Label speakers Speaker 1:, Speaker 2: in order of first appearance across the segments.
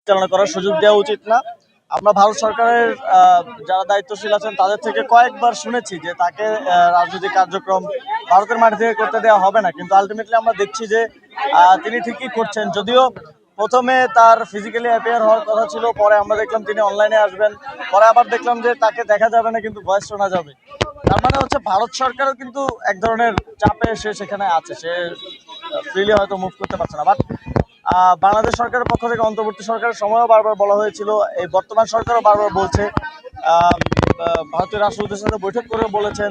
Speaker 1: পরিচালনা করার সুযোগ দেওয়া উচিত না। আমরা ভারত সরকারের যারা দায়িত্বশীল আছেন তাদের থেকে কয়েকবার শুনেছি যে তাকে রাজনৈতিক কার্যক্রম ভারতের মাটি থেকে করতে দেওয়া হবে না, কিন্তু আলটিমেটলি আমরা দেখছি যে তিনি ঠিকই করছেন। যদিও প্রথমে তার ফিজিক্যালি অ্যাপিয়ার হওয়ার কথা ছিল, পরে আমরা দেখলাম তিনি অনলাইনে আসবেন, পরে আবার দেখলাম যে তাকে দেখা যাবে না কিন্তু ভয়েস শোনা যাবে। তার মানে হচ্ছে ভারত সরকারও কিন্তু এক ধরনের চাপে সে সেখানে আছে, সে ফ্রিলি হয়তো মুভ করতে পারছে না। বাট বাংলাদেশ সরকারের পক্ষ থেকে অন্তর্বর্তী সরকারের সময়ও বারবার বলা হয়েছিল, এই বর্তমান সরকারও বারবার বলছে, ভারতীয় রাষ্ট্রদূতের সাথে বৈঠক করে বলেছেন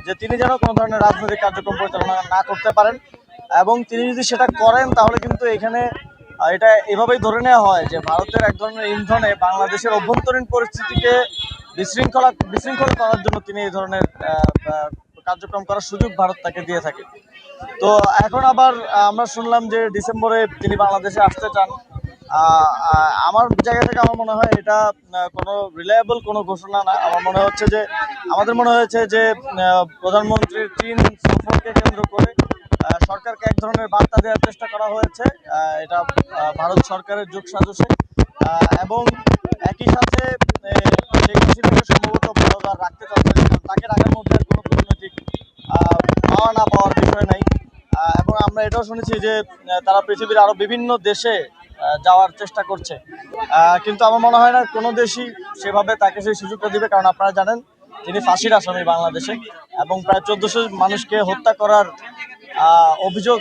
Speaker 1: যে তিনি যেন কোনো ধরনের রাজনৈতিক কার্যক্রম পরিচালনা না করতে পারেন, এবং তিনি যদি সেটা করেন তাহলে কিন্তু এখানে এটা এভাবেই ধরে নেওয়া হয় যে ভারতের এক ধরনের ইন্ধনে বাংলাদেশের অভ্যন্তরীণ পরিস্থিতিকে বিশৃঙ্খল করার জন্য তিনি এই ধরনের কার্যক্রম করার সুযোগ ভারত তাকে দিয়ে থাকে। তো এখন আবার আমরা শুনলাম যে ডিসেম্বরে তিনি বাংলাদেশে আসতে চান। আমার জায়গা থেকে আমার মনে হয় এটা কোনো রিলায়েবল কোনো ঘোষণা না। আমার মনে হচ্ছে যে আমাদের মনে হয়েছে যে প্রধানমন্ত্রীর চীন সফরকে কেন্দ্র করে সরকারকে এক ধরনের বার্তা দেওয়ার চেষ্টা করা হয়েছে, এটা ভারত সরকারের যোগসাজশে, এবং একই সাথে শেখ হাসিনাকে সম্ভবত ভারত আর রাখতে চাচ্ছে না, তাকে রাখার মধ্যে আর কোনো কূটনৈতিক পাওয়া না পাওয়ার বিষয় নাই। এবং আমরা এটাও শুনেছি যে তারা পৃথিবীর আরো বিভিন্ন দেশে যাওয়ার চেষ্টা করছে, কিন্তু আমার মনে হয় না কোনো দেশই সেভাবে তাকে সেই সুযোগটা দিবে। কারণ আপনারা জানেন তিনি ফাঁসির আসামি বাংলাদেশে, এবং প্রায় 1400 মানুষকে হত্যা করার অভিযোগ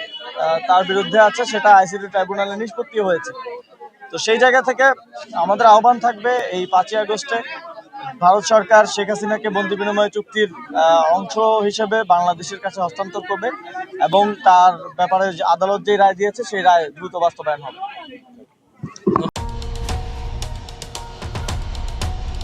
Speaker 1: তার বিরুদ্ধে আছে, সেটা আইসিটি ট্রাইব্যুনালে নিষ্পত্তি হয়েছে। তো সেই জায়গা থেকে আমাদের আহ্বান থাকবে এই 5ই আগস্টে ভারত সরকার শেখ হাসিনাকে বন্দি বিনিময় চুক্তির অংশ হিসেবে বাংলাদেশের কাছে হস্তান্তর করবে, এবং তার ব্যাপারে যে আদালত যে রায় দিয়েছে সেই রায় দ্রুত বাস্তবায়ন হবে।